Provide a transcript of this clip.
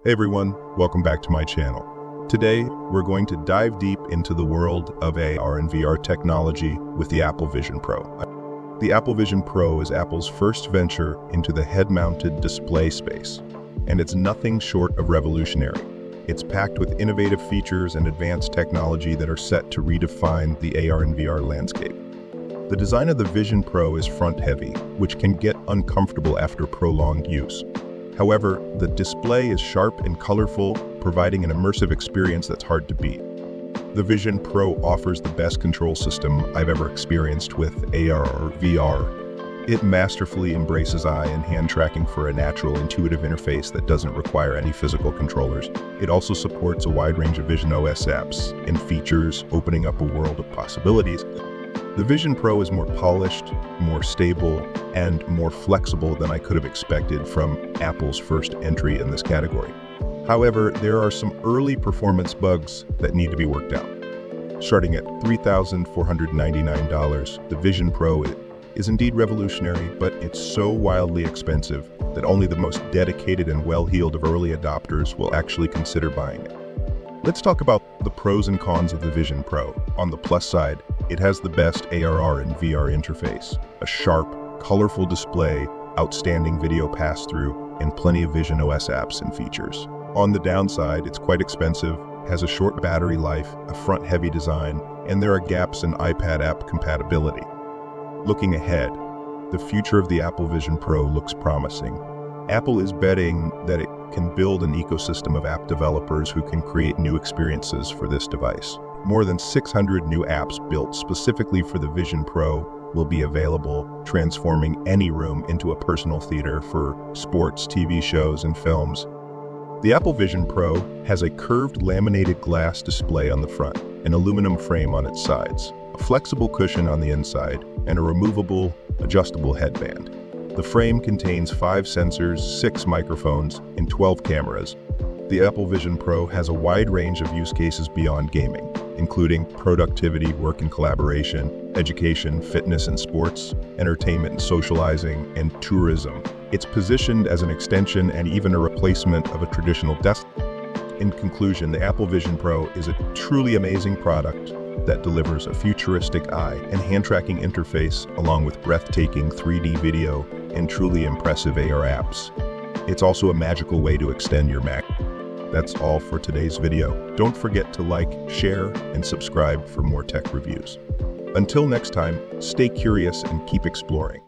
Hey everyone, welcome back to my channel. Today, we're going to dive deep into the world of AR and VR technology with the Apple Vision Pro. The Apple Vision Pro is Apple's first venture into the head-mounted display space, and it's nothing short of revolutionary. It's packed with innovative features and advanced technology that are set to redefine the AR and VR landscape. The design of the Vision Pro is front-heavy, which can get uncomfortable after prolonged use. However, the display is sharp and colorful, providing an immersive experience that's hard to beat. The Vision Pro offers the best control system I've ever experienced with AR or VR. It masterfully embraces eye and hand tracking for a natural, intuitive interface that doesn't require any physical controllers. It also supports a wide range of Vision OS apps and features, opening up a world of possibilities. The Vision Pro is more polished, more stable, and more flexible than I could have expected from Apple's first entry in this category. However, there are some early performance bugs that need to be worked out. Starting at $3,499, the Vision Pro is indeed revolutionary, but it's so wildly expensive that only the most dedicated and well-heeled of early adopters will actually consider buying it. Let's talk about the pros and cons of the Vision Pro. On the plus side, it has the best AR and VR interface, a sharp, colorful display, outstanding video pass-through, and plenty of Vision OS apps and features. On the downside, it's quite expensive, has a short battery life, a front-heavy design, and there are gaps in iPad app compatibility. Looking ahead, the future of the Apple Vision Pro looks promising. Apple is betting that it can build an ecosystem of app developers who can create new experiences for this device. More than 600 new apps built specifically for the Vision Pro will be available, transforming any room into a personal theater for sports, TV shows, and films. The Apple Vision Pro has a curved laminated glass display on the front, an aluminum frame on its sides, a flexible cushion on the inside, and a removable, adjustable headband. The frame contains 5 sensors, 6 microphones, and 12 cameras. The Apple Vision Pro has a wide range of use cases beyond gaming, including productivity, work and collaboration, education, fitness and sports, entertainment and socializing, and tourism. It's positioned as an extension and even a replacement of a traditional desktop. In conclusion, the Apple Vision Pro is a truly amazing product that delivers a futuristic eye and hand-tracking interface along with breathtaking 3D video and truly impressive AR apps. It's also a magical way to extend your Mac. That's all for today's video. Don't forget to like, share, and subscribe for more tech reviews. Until next time, stay curious and keep exploring.